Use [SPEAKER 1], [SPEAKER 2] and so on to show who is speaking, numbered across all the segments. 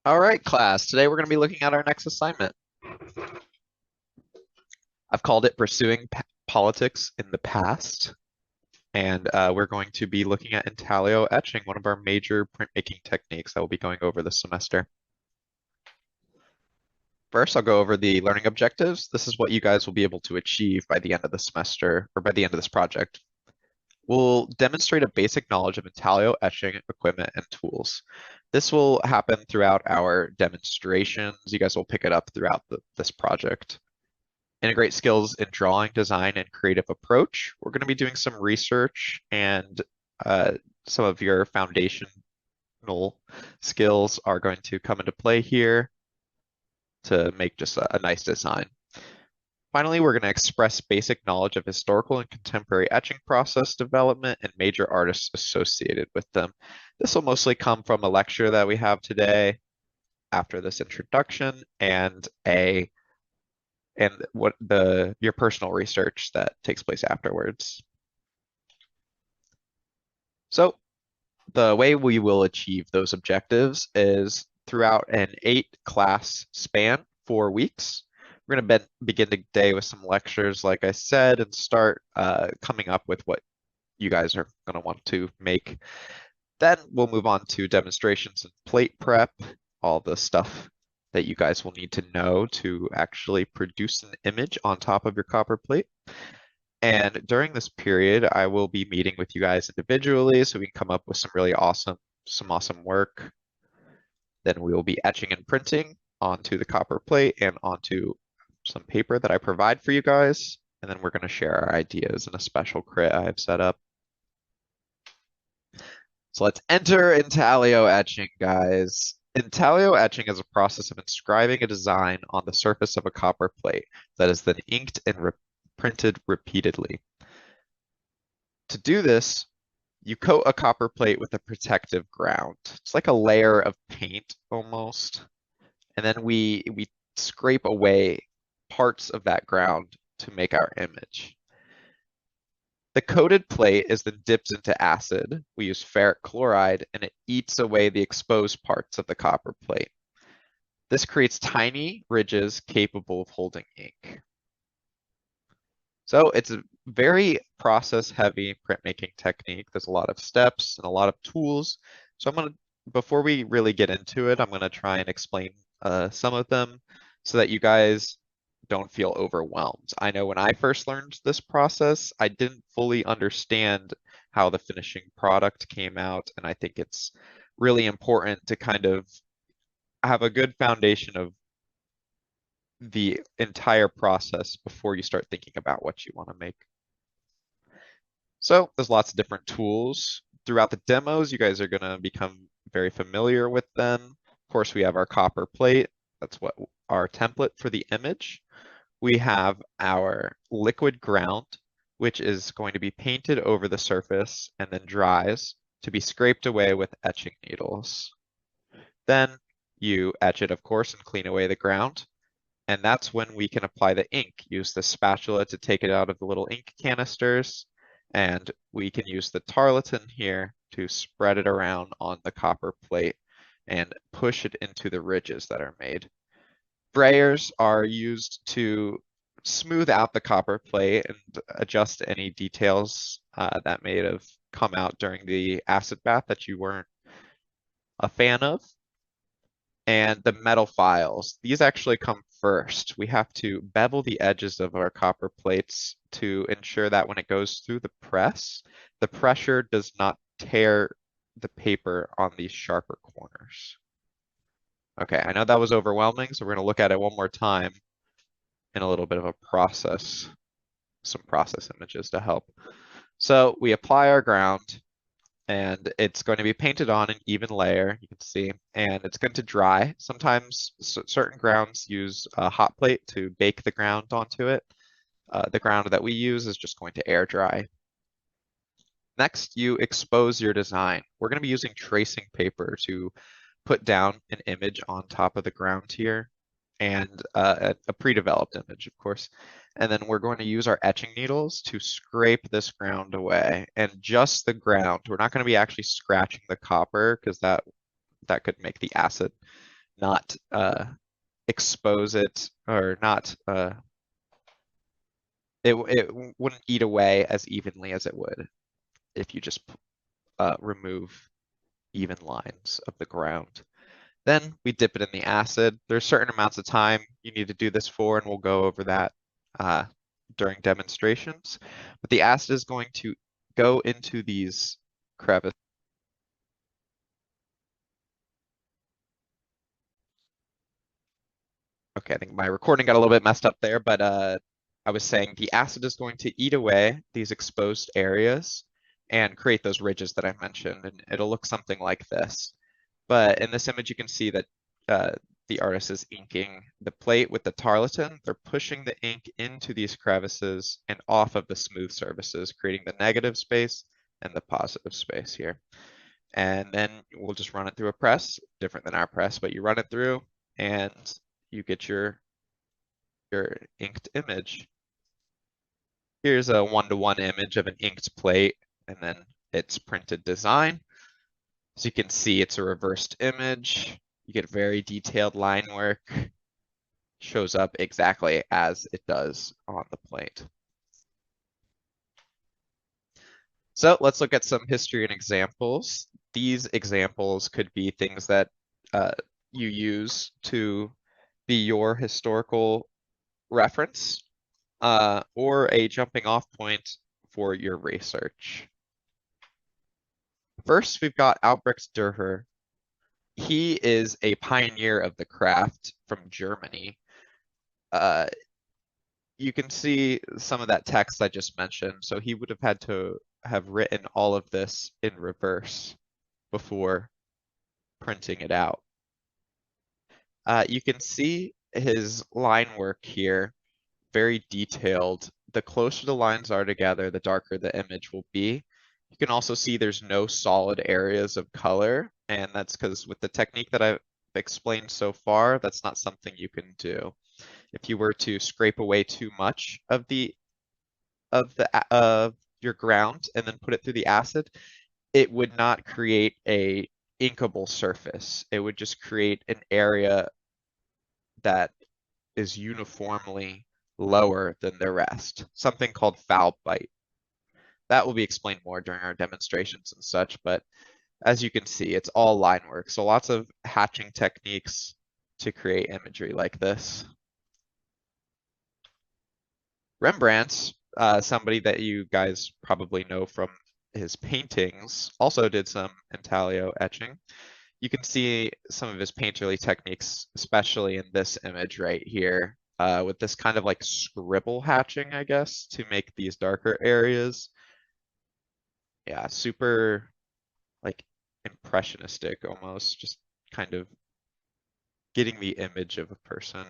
[SPEAKER 1] All right, class. Today we're going to be looking at our next assignment. I've called it Pursuing Politics in the Past, and we're going to be looking at intaglio etching, one of our major printmaking techniques that we'll be going over this semester. First, I'll go over the learning objectives. This is what you guys will be able to achieve by the end of the semester, or by the end of this project. We'll demonstrate a basic knowledge of intaglio etching equipment and tools. This will happen throughout our demonstrations. You guys will pick it up throughout this project. Integrate skills in drawing, design, and creative approach. We're going to be doing some research and some of your foundational skills are going to come into play here to make just a nice design. Finally, we're going to express basic knowledge of historical and contemporary etching process development and major artists associated with them. This will mostly come from a lecture that we have today after this introduction and your personal research that takes place afterwards. So the way we will achieve those objectives is throughout an 8-class span, 4 weeks. We're going to begin today with some lectures, like I said, and start coming up with what you guys are going to want to make. Then we'll move on to demonstrations and plate prep, all the stuff that you guys will need to know to actually produce an image on top of your copper plate. And during this period, I will be meeting with you guys individually so we can come up with some really awesome work. Then we will be etching and printing onto the copper plate and onto some paper that I provide for you guys. And then we're going to share our ideas in a special crit I have set up. So let's enter intaglio etching, guys. Intaglio etching is a process of inscribing a design on the surface of a copper plate that is then inked and printed repeatedly. To do this, you coat a copper plate with a protective ground. It's like a layer of paint almost. And then we scrape away parts of that ground to make our image. The coated plate is then dipped into acid. We use ferric chloride and it eats away the exposed parts of the copper plate. This creates tiny ridges capable of holding ink. So it's a very process-heavy printmaking technique. There's a lot of steps and a lot of tools. So before we really get into it, I'm gonna try and explain some of them so that you guys don't feel overwhelmed. I know when I first learned this process, I didn't fully understand how the finishing product came out, and I think it's really important to kind of have a good foundation of the entire process before you start thinking about what you want to make. So there's lots of different tools. Throughout the demos, you guys are going to become very familiar with them. Of course, we have our copper plate. That's what our template for the image. We have our liquid ground, which is going to be painted over the surface and then dries to be scraped away with etching needles. Then you etch it, of course, and clean away the ground. And that's when we can apply the ink. Use the spatula to take it out of the little ink canisters. And we can use the tarlatan here to spread it around on the copper plate and push it into the ridges that are made. Sprayers are used to smooth out the copper plate and adjust any details that may have come out during the acid bath that you weren't a fan of. And the metal files, these actually come first. We have to bevel the edges of our copper plates to ensure that when it goes through the press, the pressure does not tear the paper on these sharper corners. Okay, I know that was overwhelming, so we're going to look at it one more time in a little bit of a process, some process images to help. So we apply our ground, and it's going to be painted on an even layer, you can see, and it's going to dry. Sometimes certain grounds use a hot plate to bake the ground onto it. The ground that we use is just going to air dry. Next, you expose your design. We're going to be using tracing paper to put down an image on top of the ground here, and a pre-developed image, of course. And then we're going to use our etching needles to scrape this ground away, and just the ground. We're not going to be actually scratching the copper because that could make the acid not expose it or not it wouldn't eat away as evenly as it would if you just remove even lines of the ground. Then we dip it in the acid. There's certain amounts of time you need to do this for, and we'll go over that uh, during demonstrations. But the acid is going to go into these crevices. Okay, I think my recording got a little bit messed up there, but I was saying the acid is going to eat away these exposed areas and create those ridges that I mentioned, and it'll look something like this. But in this image, you can see that uh, the artist is inking the plate with the tarlatan. They're pushing the ink into these crevices and off of the smooth surfaces, creating the negative space and the positive space here. And then we'll just run it through a press, different than our press, but you run it through and you get your inked image. Here's a one-to-one image of an inked plate and then its printed design. So you can see it's a reversed image. You get very detailed line work. Shows up exactly as it does on the plate. So let's look at some history and examples. These examples could be things that you use to be your historical reference or a jumping off point for your research. First, we've got Albrecht Dürer. He is a pioneer of the craft from Germany. You can see some of that text I just mentioned. So he would have had to have written all of this in reverse before printing it out. You can see his line work here, very detailed. The closer the lines are together, the darker the image will be. You can also see there's no solid areas of color, and that's because with the technique that I've explained so far, that's not something you can do. If you were to scrape away too much of your ground and then put it through the acid, it would not create a inkable surface. It would just create an area that is uniformly lower than the rest, something called foul bite. That will be explained more during our demonstrations and such, but as you can see, it's all line work. So lots of hatching techniques to create imagery like this. Rembrandt, somebody that you guys probably know from his paintings, also did some intaglio etching. You can see some of his painterly techniques, especially in this image right here, with this kind of like scribble hatching, I guess, to make these darker areas. Yeah, super like impressionistic almost, just kind of getting the image of a person.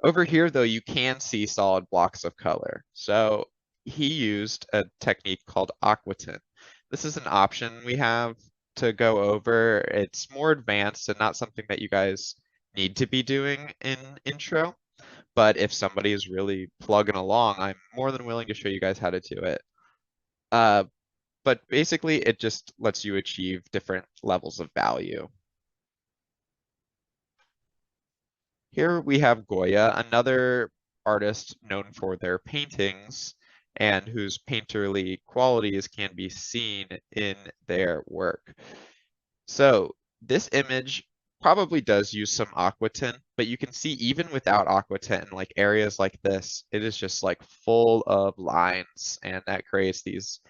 [SPEAKER 1] Over here, though, you can see solid blocks of color. So he used a technique called aquatint. This is an option we have to go over. It's more advanced and not something that you guys need to be doing in intro. But if somebody is really plugging along, I'm more than willing to show you guys how to do it. But basically, it just lets you achieve different levels of value. Here we have Goya, another artist known for their paintings and whose painterly qualities can be seen in their work. So this image probably does use some aquatint, but you can see even without aquatint in like areas like this, it is just like full of lines and that creates these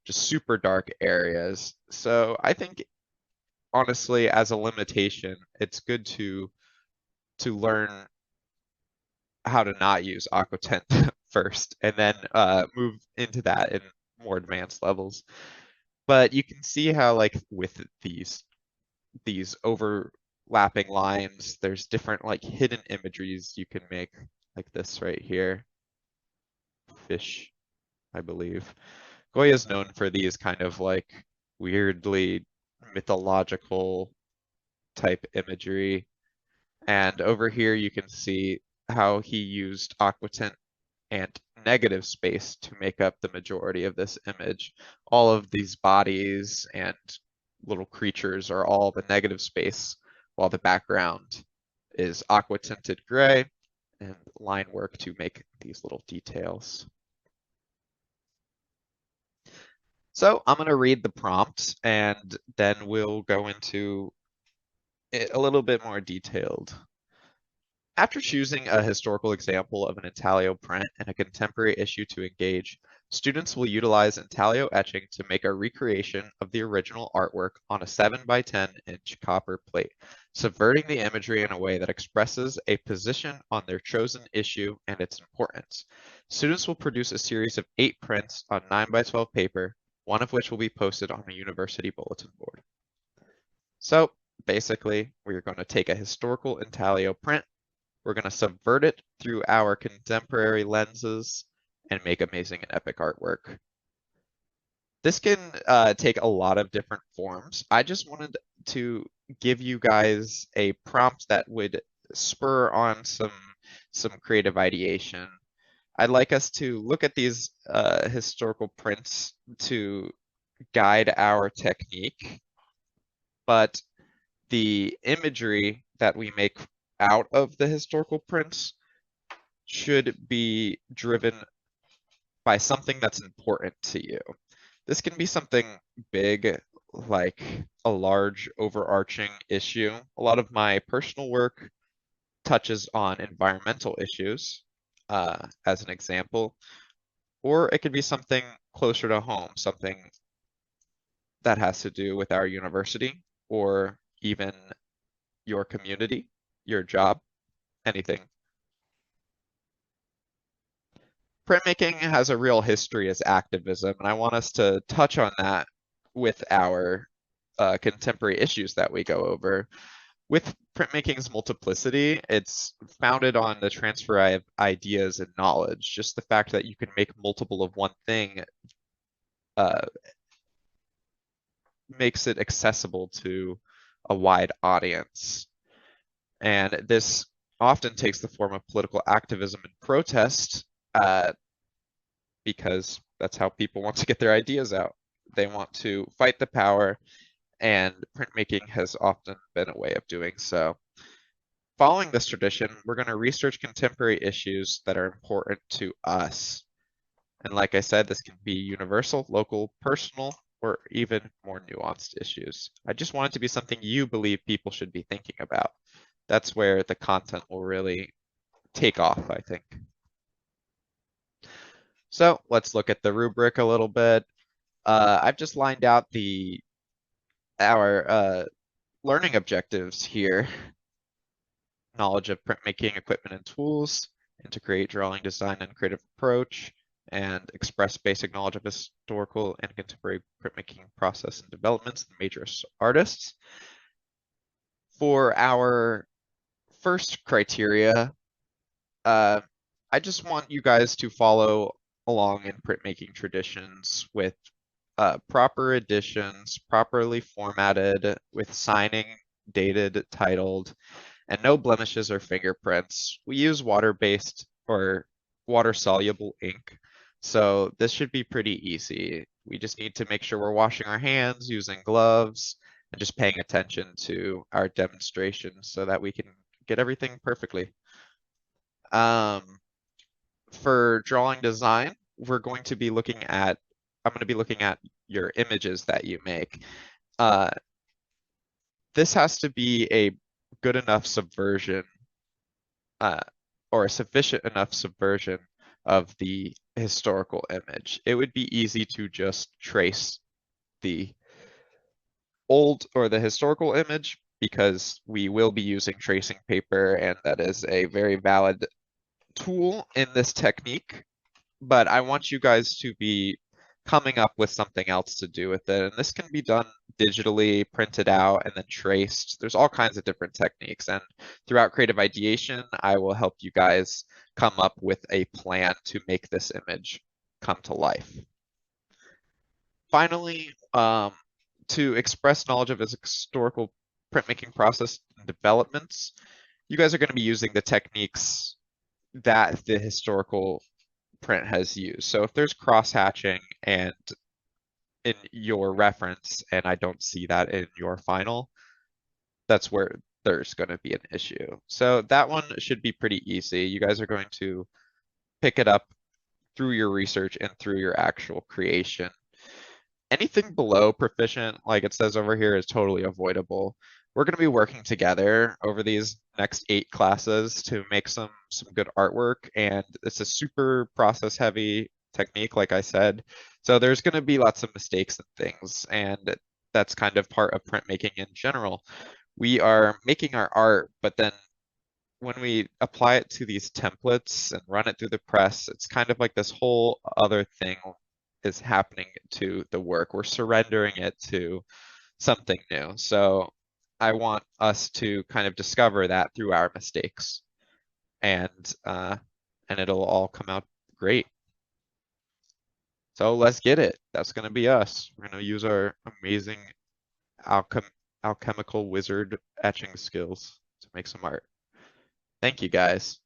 [SPEAKER 1] just super dark areas. So I think honestly, as a limitation, it's good to learn how to not use aquatint first and then move into that in more advanced levels. But you can see how like with these overlapping lines, there's different like hidden imageries you can make like this right here. Fish, I believe. Goya is known for these kind of like weirdly mythological type imagery. And over here you can see how he used aquatint and negative space to make up the majority of this image. All of these bodies and little creatures are all the negative space, while the background is aqua tinted gray, and line work to make these little details. So I'm going to read the prompt and then we'll go into it a little bit more detailed. After choosing a historical example of an intaglio print and a contemporary issue to engage, students will utilize intaglio etching to make a recreation of the original artwork on a 7 by 10 inch copper plate, subverting the imagery in a way that expresses a position on their chosen issue and its importance. Students will produce a series of 8 prints on 9 by 12 paper, one of which will be posted on a university bulletin board. So basically, we're going to take a historical intaglio print, we're going to subvert it through our contemporary lenses and make amazing and epic artwork. This can take a lot of different forms. I just wanted to give you guys a prompt that would spur on some creative ideation. I'd like us to look at these historical prints to guide our technique, but the imagery that we make out of the historical prints should be driven by something that's important to you. This can be something big, like a large overarching issue. A lot of my personal work touches on environmental issues, as an example, or it could be something closer to home, something that has to do with our university or even your community, your job, anything. Printmaking has a real history as activism, and I want us to touch on that with our contemporary issues that we go over. With printmaking's multiplicity, it's founded on the transfer of ideas and knowledge. Just the fact that you can make multiple of one thing uh, makes it accessible to a wide audience. And this often takes the form of political activism and protest, because that's how people want to get their ideas out. They want to fight the power, and printmaking has often been a way of doing so. Following this tradition, we're going to research contemporary issues that are important to us. And like I said, this can be universal, local, personal, or even more nuanced issues. I just want it to be something you believe people should be thinking about. That's where the content will really take off, I think. So let's look at the rubric a little bit. I've just lined out our learning objectives here. Knowledge of printmaking equipment and tools, integrate drawing, design, and creative approach, and express basic knowledge of historical and contemporary printmaking process and developments in major artists. For our first criteria, I just want you guys to follow along in printmaking traditions with proper editions, properly formatted, with signing, dated, titled, and no blemishes or fingerprints. We use water-based or water-soluble ink, so this should be pretty easy. We just need to make sure we're washing our hands, using gloves, and just paying attention to our demonstration so that we can get everything perfectly. For drawing design, I'm going to be looking at your images that you make. This has to be a good enough subversion, or a sufficient enough subversion of the historical image. It would be easy to just trace the old or the historical image because we will be using tracing paper, and that is a very valid tool in this technique. But I want you guys to be coming up with something else to do with it. And this can be done digitally, printed out, and then traced. There's all kinds of different techniques. And throughout creative ideation, I will help you guys come up with a plan to make this image come to life. Finally, to express knowledge of his historical printmaking process and developments, you guys are going to be using the techniques that the historical print has used. So if there's cross-hatching and in your reference and I don't see that in your final, that's where there's going to be an issue. So that one should be pretty easy. You guys are going to pick it up through your research and through your actual creation. Anything below proficient, like it says over here, is totally avoidable. We're going to be working together over these next 8 classes to make some good artwork, and it's a super process heavy technique, like I said. So there's going to be lots of mistakes and things, and that's kind of part of printmaking in general. We are making our art, but then when we apply it to these templates and run it through the press, it's kind of like this whole other thing is happening to the work. We're surrendering it to something new. So I want us to kind of discover that through our mistakes, and it'll all come out great. So let's get it. That's gonna be us. We're gonna use our amazing alchemical wizard etching skills to make some art. Thank you guys.